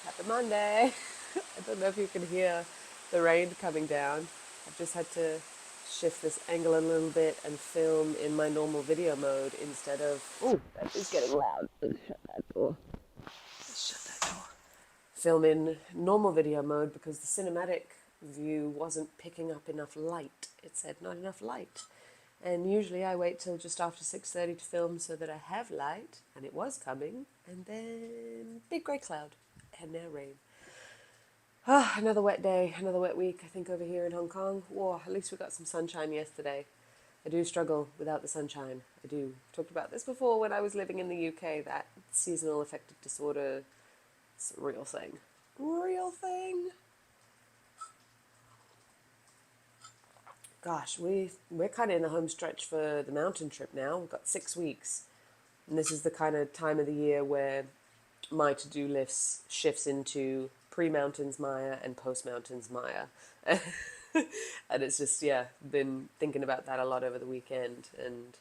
Happy Monday. I don't know if you can hear the rain coming down. I've just had to shift this angle a little bit and film in my normal video mode instead of. Oh, that is getting loud. Let's shut that door. Let's shut that door. Film in normal video mode because the cinematic view wasn't picking up enough light. It said not enough light. And usually I wait till just after 6:30 to film so that I have light, and it was coming, and then big grey cloud, and now rain. Ah, another wet day, another wet week, I think, over here in Hong Kong. Whoa, at least we got some sunshine yesterday. I do struggle without the sunshine. I do. Talked about this before when I was living in the UK, that seasonal affective disorder is a real thing. Real thing. Gosh, we're kind of in the home stretch for the mountain trip now. We've got 6 weeks. And this is the kind of time of the year where my to-do list shifts into pre-mountains Maya and post-mountains Maya. And it's just, yeah, been thinking about that a lot over the weekend. And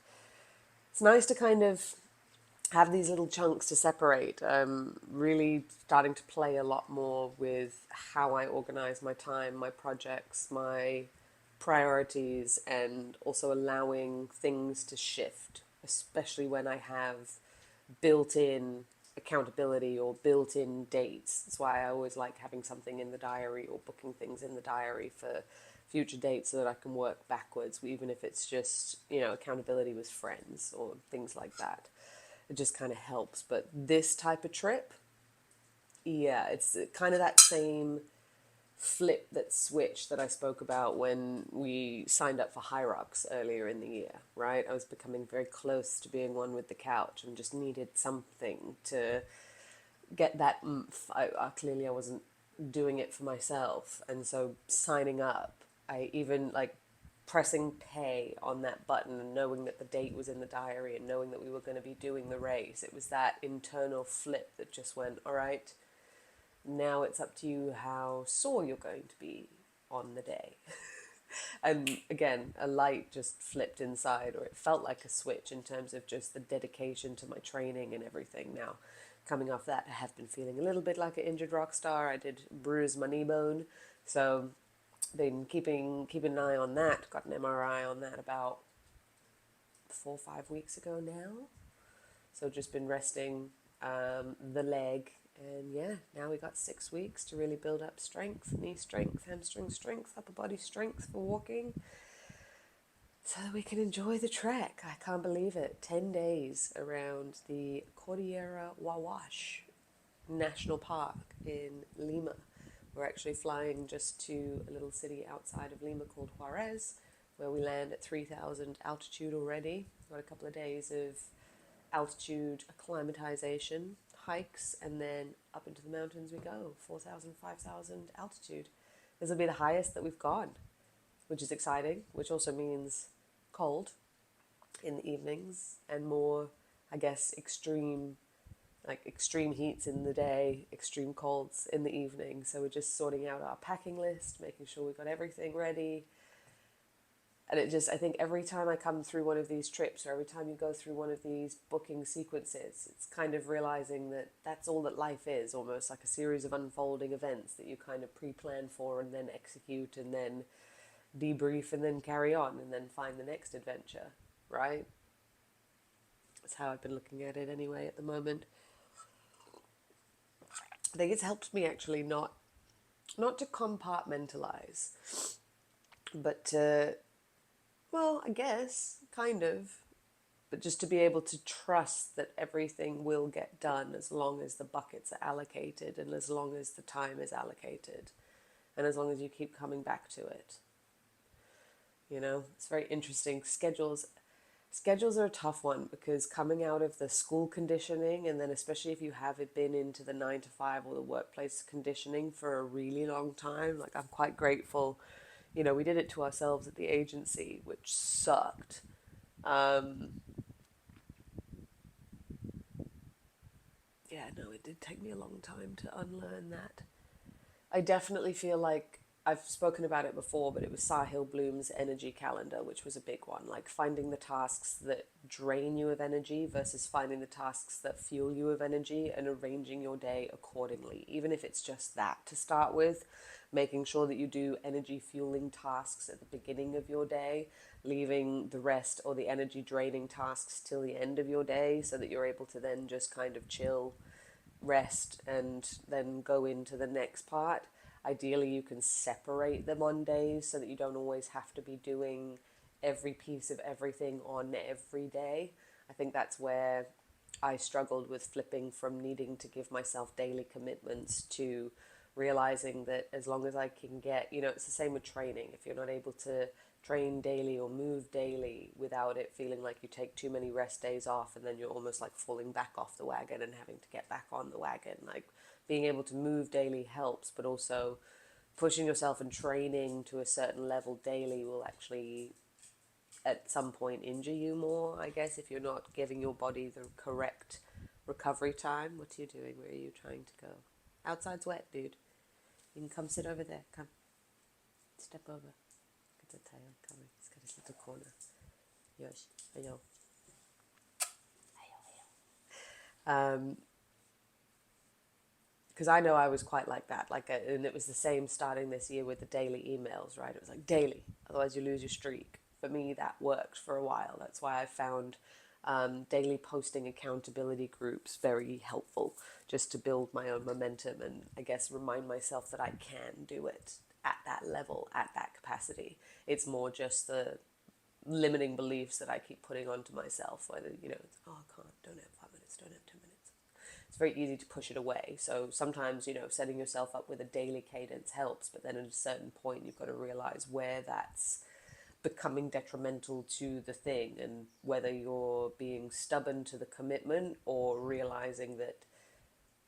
it's nice to kind of have these little chunks to separate. Really starting to play a lot more with how I organize my time, my projects, my priorities, and also allowing things to shift, especially when I have built in accountability or built in dates. That's why I always like having something in the diary or booking things in the diary for future dates so that I can work backwards, even if it's just, accountability with friends or things like that. It just kind of helps. But this type of trip, yeah, it's kind of that same flip, that switch that I spoke about when we signed up for High Rocks earlier in the year, right? I was becoming very close to being one with the couch and just needed something to get that oomph. Clearly I wasn't doing it for myself, and so signing up, I even like pressing pay on that button and knowing that the date was in the diary and knowing that we were going to be doing the race. It was that internal flip that just went, all right, now it's up to you how sore you're going to be on the day. And again, a light just flipped inside, or it felt like a switch in terms of just the dedication to my training and everything. Now, coming off that, I have been feeling a little bit like an injured rock star. I did bruise my knee bone, so been keeping an eye on that. Got an MRI on that about 4 or 5 weeks ago now. So just been resting the leg, and yeah, now we got 6 weeks to really build up strength, knee strength, hamstring strength, upper body strength for walking, so that we can enjoy the trek. I can't believe it. 10 days around the Cordillera Wawash National Park in Lima. We're actually flying just to a little city outside of Lima called Juarez, where we land at 3,000 altitude already. Got a couple of days of altitude acclimatization, hikes, and then up into the mountains we go, 4,000, 5,000 altitude. This will be the highest that we've gone, which is exciting, which also means cold in the evenings and more, I guess, extreme heats in the day, extreme colds in the evening. So we're just sorting out our packing list, making sure we've got everything ready. And I think every time I come through one of these trips, or every time you go through one of these booking sequences, it's kind of realizing that that's all that life is, almost like a series of unfolding events that you kind of pre-plan for and then execute and then debrief and then carry on and then find the next adventure, right? That's how I've been looking at it anyway at the moment. I think it's helped me actually not to compartmentalize, but to, well, I guess, kind of, but just to be able to trust that everything will get done as long as the buckets are allocated and as long as the time is allocated and as long as you keep coming back to it. It's very interesting. Schedules are a tough one because coming out of the school conditioning, and then especially if you haven't been into the 9 to 5 or the workplace conditioning for a really long time, like I'm quite grateful. We did it to ourselves at the agency, which sucked. Yeah, no, it did take me a long time to unlearn that. I definitely feel like I've spoken about it before, but it was Sahil Bloom's energy calendar, which was a big one. Like finding the tasks that drain you of energy versus finding the tasks that fuel you of energy and arranging your day accordingly. Even if it's just that to start with, making sure that you do energy fueling tasks at the beginning of your day, leaving the rest or the energy draining tasks till the end of your day so that you're able to then just kind of chill, rest, and then go into the next part. Ideally, you can separate them on days so that you don't always have to be doing every piece of everything on every day. I think that's where I struggled with flipping from needing to give myself daily commitments to realizing that as long as I can get, it's the same with training. If you're not able to train daily or move daily without it feeling like you take too many rest days off and then you're almost like falling back off the wagon and having to get back on the wagon, like being able to move daily helps, but also pushing yourself and training to a certain level daily will actually at some point injure you more, I guess, if you're not giving your body the correct recovery time. What are you doing? Where are you trying to go? Outside's wet, dude. You can come sit over there. Come. Step over. Look at the tail coming. He's got his little corner. Yosh. Ayo. Because I know I was quite like that. And it was the same starting this year with the daily emails, right? It was like daily. Otherwise you lose your streak. For me, that worked for a while. That's why I found daily posting accountability groups very helpful, just to build my own momentum and I guess remind myself that I can do it at that level, at that capacity. It's more just the limiting beliefs that I keep putting onto myself, whether, it's, oh, I can't, don't have 5 minutes, don't have 10 minutes. It's very easy to push it away. So sometimes, setting yourself up with a daily cadence helps, but then at a certain point, you've got to realize where that's becoming detrimental to the thing and whether you're being stubborn to the commitment or realizing that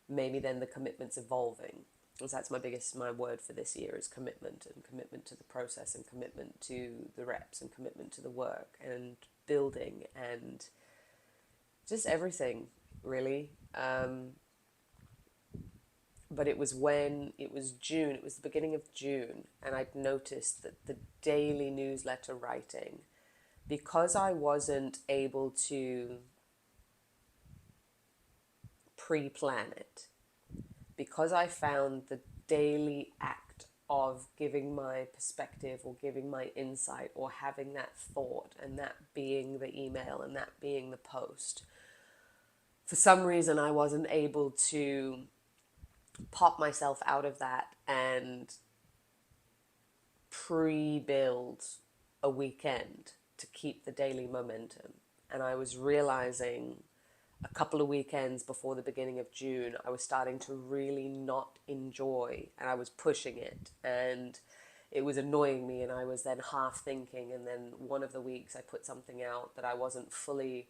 maybe then the commitment's evolving. Because that's my word for this year is commitment, and commitment to the process and commitment to the reps and commitment to the work and building and just everything really. But it was when it was June, it was the beginning of June, and I'd noticed that the daily newsletter writing, because I wasn't able to pre-plan it, because I found the daily act of giving my perspective or giving my insight or having that thought and that being the email and that being the post, for some reason I wasn't able to pop myself out of that and pre-build a weekend to keep the daily momentum. And I was realizing a couple of weekends before the beginning of June, I was starting to really not enjoy, and I was pushing it, and it was annoying me, and I was then half thinking, and then one of the weeks I put something out that I wasn't fully,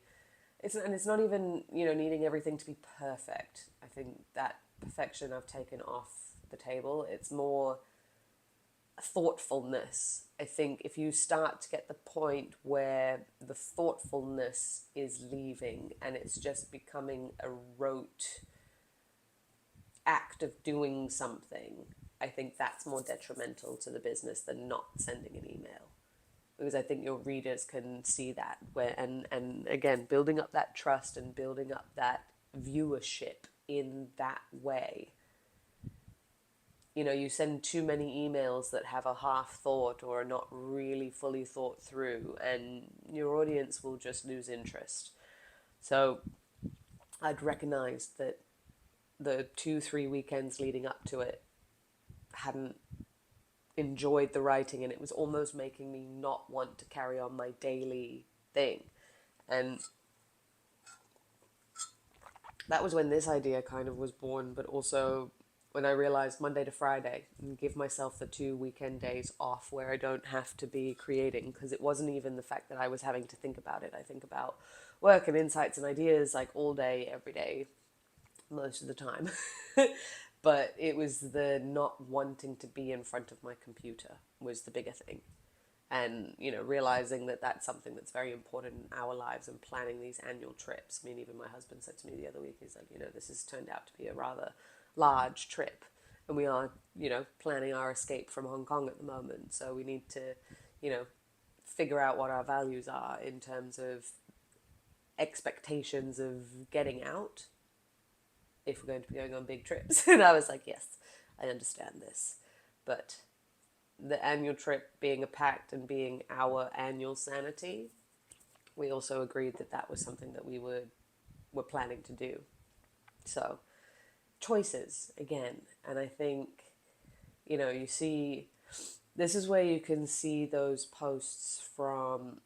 it's not even, needing everything to be perfect. I think that perfection I've taken off the table. It's more thoughtfulness. I think if you start to get the point where the thoughtfulness is leaving and it's just becoming a rote act of doing something, I think that's more detrimental to the business than not sending an email. Because I think your readers can see that, and again, building up that trust and building up that viewership in that way. You send too many emails that have a half thought or are not really fully thought through, and your audience will just lose interest. So I'd recognized that the 2-3 weekends leading up to it hadn't enjoyed the writing, and it was almost making me not want to carry on my daily thing. And that was when this idea kind of was born, but also when I realized Monday to Friday and give myself the 2 weekend days off where I don't have to be creating, because it wasn't even the fact that I was having to think about it. I think about work and insights and ideas like all day, every day, most of the time. But it was the not wanting to be in front of my computer was the bigger thing. And, realizing that that's something that's very important in our lives and planning these annual trips. I mean, even my husband said to me the other week, he's like, this has turned out to be a rather large trip. And we are, planning our escape from Hong Kong at the moment. So we need to, you know, figure out what our values are in terms of expectations of getting out if we're going to be going on big trips. And I was like, yes, I understand this. But the annual trip being a pact and being our annual sanity, we also agreed that that was something that we were planning to do. So choices again. And I think, you see, this is where you can see those posts from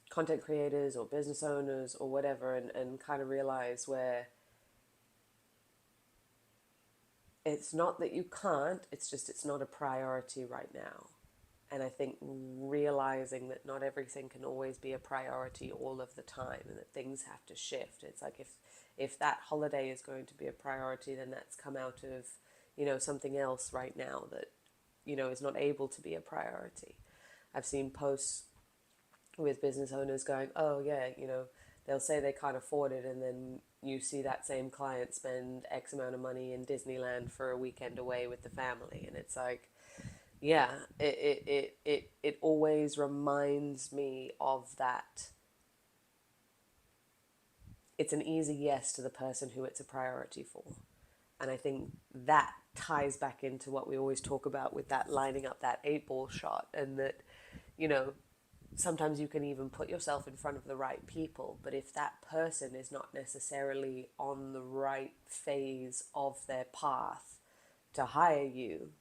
content creators or business owners or whatever, and kind of realize where it's not that you can't, it's just it's not a priority right now. And I think realizing that not everything can always be a priority all of the time, and that things have to shift. It's like if that holiday is going to be a priority, then that's come out of, something else right now that, is not able to be a priority. I've seen posts with business owners going, oh yeah, they'll say they can't afford it, and then you see that same client spend X amount of money in Disneyland for a weekend away with the family. And it's like, yeah, it always reminds me of that. It's an easy yes to the person who it's a priority for. And I think that ties back into what we always talk about with that lining up that 8-ball shot, and that, sometimes you can even put yourself in front of the right people, but if that person is not necessarily on the right phase of their path to hire you,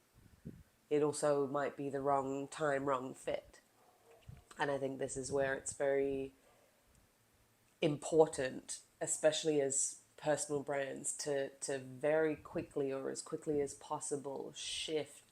it also might be the wrong time, wrong fit. And I think this is where it's very important, especially as personal brands, to very quickly, or as quickly as possible, shift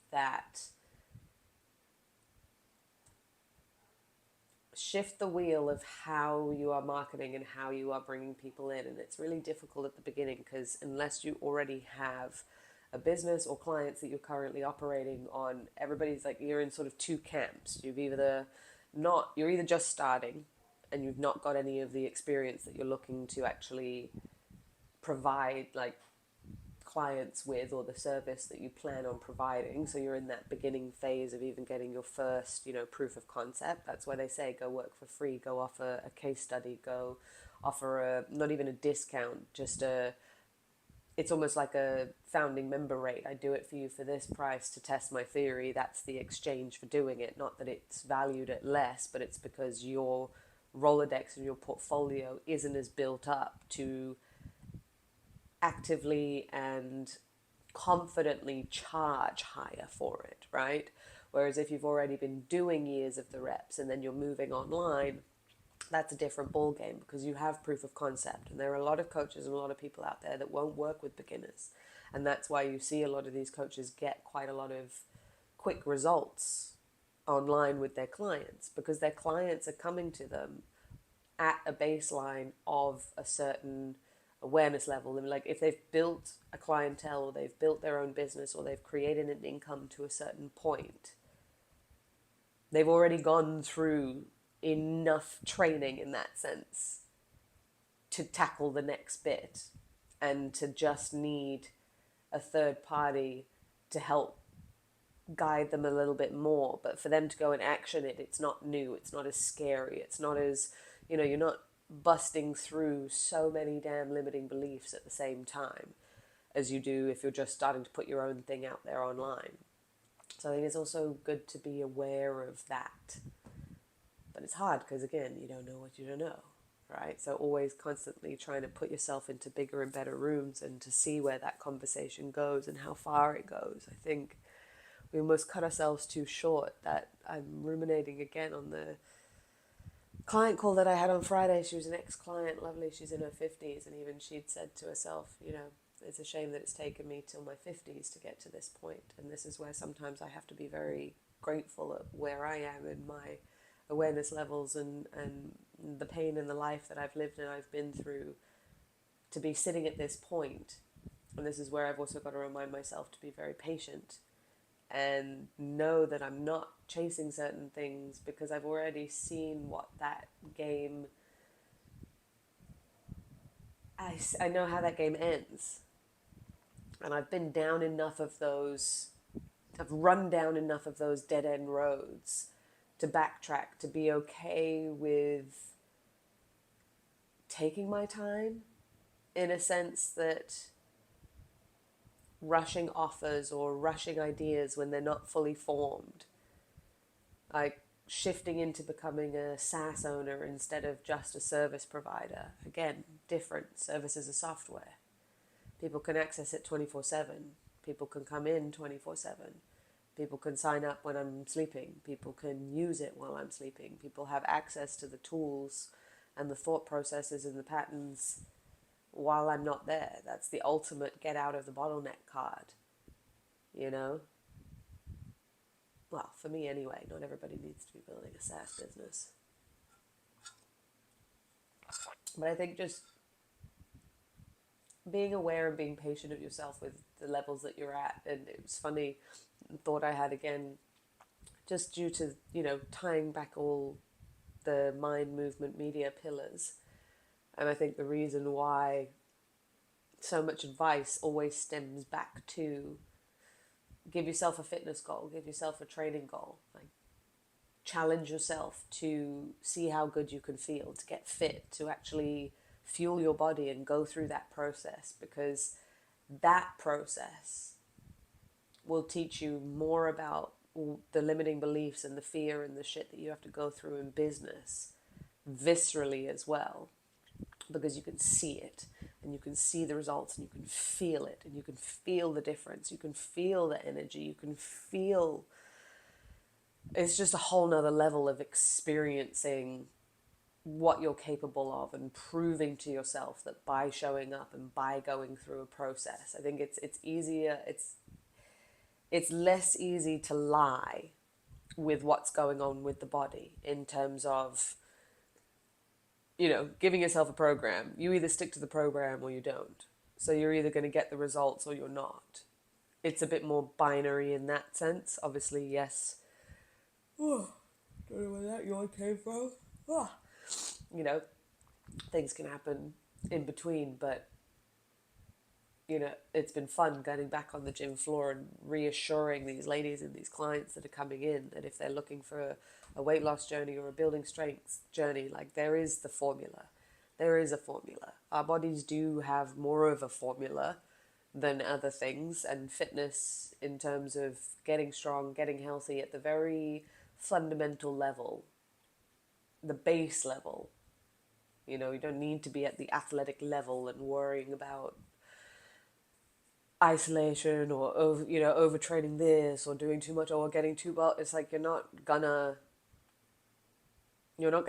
the wheel of how you are marketing and how you are bringing people in. And it's really difficult at the beginning, because unless you already have a business or clients that you're currently operating on, everybody's like, you're in sort of two camps. You're either just starting and you've not got any of the experience that you're looking to actually provide like clients with, or the service that you plan on providing. So you're in that beginning phase of even getting your first, proof of concept. That's why they say go work for free, go offer a case study, go offer not even a discount, just it's almost like a founding member rate. I do it for you for this price to test my theory. That's the exchange for doing it. Not that it's valued at less, but it's because your Rolodex and your portfolio isn't as built up to actively and confidently charge higher for it, right? Whereas if you've already been doing years of the reps and then you're moving online, that's a different ball game, because you have proof of concept. And there are a lot of coaches and a lot of people out there that won't work with beginners. And that's why you see a lot of these coaches get quite a lot of quick results online with their clients, because their clients are coming to them at a baseline of a certain awareness level. And like, if they've built a clientele, or they've built their own business, or they've created an income to a certain point, they've already gone through enough training in that sense to tackle the next bit, and to just need a third party to help guide them a little bit more. But for them to go and action it, it's not new, it's not as scary, it's not as, you're not busting through so many damn limiting beliefs at the same time as you do if you're just starting to put your own thing out there online. So I think it's also good to be aware of that. But it's hard because, again, you don't know what you don't know, right? So always constantly trying to put yourself into bigger and better rooms, and to see where that conversation goes and how far it goes. I think we almost cut ourselves too short. That I'm ruminating again on the client call that I had on Friday. She was an ex-client, lovely. She's in her 50s, and even she'd said to herself, it's a shame that it's taken me till my 50s to get to this point. And this is where sometimes I have to be very grateful at where I am in my awareness levels, and the pain and the life that I've lived and I've been through, to be sitting at this point. And this is where I've also got to remind myself to be very patient and know that I'm not chasing certain things, because I've already seen what that game, I know how that game ends. And I've been down enough of those, I've run down enough of those dead end roads to backtrack, to be okay with taking my time, in a sense that rushing offers or rushing ideas when they're not fully formed, like shifting into becoming a SaaS owner instead of just a service provider. Again, different. Service is a software. People can access it 24/7. People can come in 24/7. People can sign up when I'm sleeping. People can use it while I'm sleeping. People have access to the tools and the thought processes and the patterns while I'm not there. That's the ultimate get out of the bottleneck card, you know? Well, for me anyway, not everybody needs to be building a SaaS business. But I think just being aware and being patient of yourself with the levels that you're at. And it was funny, thought I had again, just due to, tying back all the mind, movement, media pillars. And I think the reason why so much advice always stems back to give yourself a fitness goal, give yourself a training goal, like challenge yourself to see how good you can feel, to get fit, to actually fuel your body and go through that process, because that process will teach you more about the limiting beliefs and the fear and the shit that you have to go through in business viscerally as well, because you can see it and you can see the results and you can feel it and you can feel the difference. You can feel the energy. You can feel, it's just a whole nother level of experiencing what you're capable of and proving to yourself that by showing up and by going through a process. I think it's easier, it's less easy to lie with what's going on with the body in terms of, giving yourself a program. You either stick to the program or you don't. So you're either going to get the results or you're not. It's a bit more binary in that sense. Obviously, yes. Oh, don't know where that yawn came from. Oh. Things can happen in between, but it's been fun getting back on the gym floor and reassuring these ladies and these clients that are coming in that if they're looking for a weight loss journey or a building strength journey, like there is the formula. There is a formula. Our bodies do have more of a formula than other things, and fitness in terms of getting strong, getting healthy at the very fundamental level, the base level. You don't need to be at the athletic level and worrying about isolation or overtraining this or doing too much or getting too bulky. It's like you're not gonna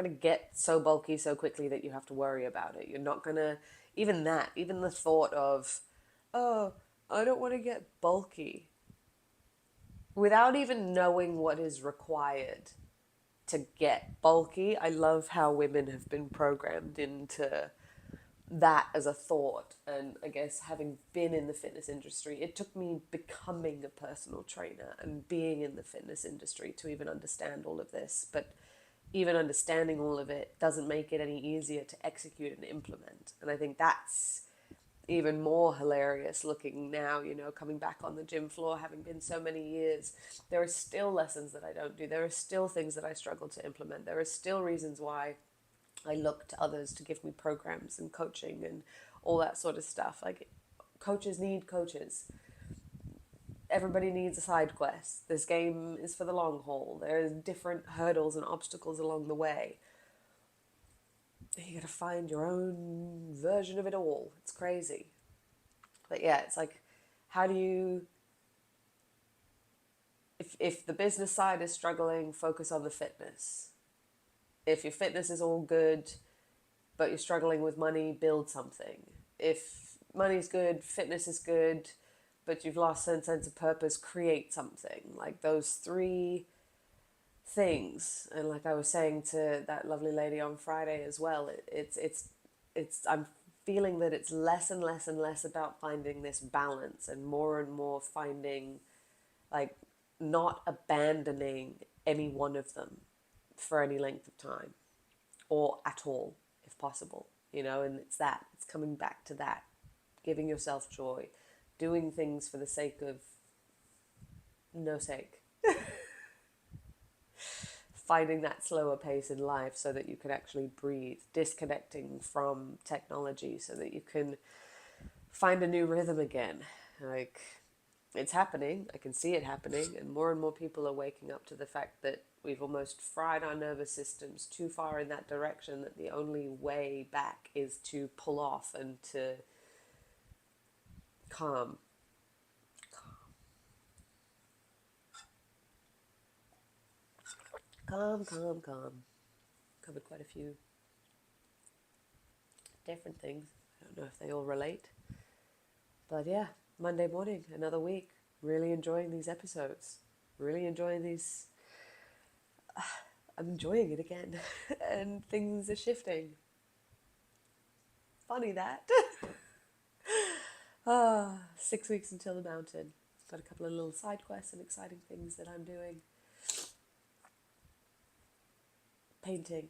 get so bulky so quickly that you have to worry about it. You're not gonna, even the thought of, oh, I don't want to get bulky, without even knowing what is required to get bulky. I love how women have been programmed into that as a thought. And I guess having been in the fitness industry, it took me becoming a personal trainer and being in the fitness industry to even understand all of this. But even understanding all of it doesn't make it any easier to execute and implement. And I think that's even more hilarious looking now, coming back on the gym floor, having been so many years. There are still lessons that I don't do. There are still things that I struggle to implement. There are still reasons why I look to others to give me programs and coaching and all that sort of stuff. Like, coaches need coaches. Everybody needs a side quest. This game is for the long haul. There's different hurdles and obstacles along the way. You gotta find your own version of it all. It's crazy. But yeah, it's like, how do you, if the business side is struggling, focus on the fitness. If your fitness is all good, but you're struggling with money, build something. If money's good, fitness is good, but you've lost sense of purpose, create something. Like those three things. And like I was saying to that lovely lady on Friday as well, I'm feeling that it's less and less and less about finding this balance and more finding, like, not abandoning any one of them for any length of time or at all, if possible, and it's coming back to that, giving yourself joy, doing things for the sake of no sake. Finding that slower pace in life so that you can actually breathe, disconnecting from technology so that you can find a new rhythm again. Like, it's happening, I can see it happening, and more people are waking up to the fact that we've almost fried our nervous systems too far in that direction that the only way back is to pull off and to calm. Calm. Covered quite a few different things. I don't know if they all relate. But yeah, Monday morning, another week. Really enjoying these episodes. Really enjoying these. I'm enjoying it again. And things are shifting. Funny that. 6 weeks until the mountain. Got a couple of little side quests and exciting things that I'm doing. Painting.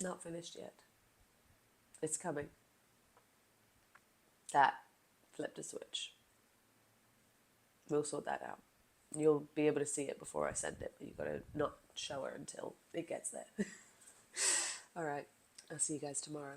Not finished yet. It's coming. That flipped a switch. We'll sort that out. You'll be able to see it before I send it, but you've got to not show her until it gets there. All right. I'll see you guys tomorrow.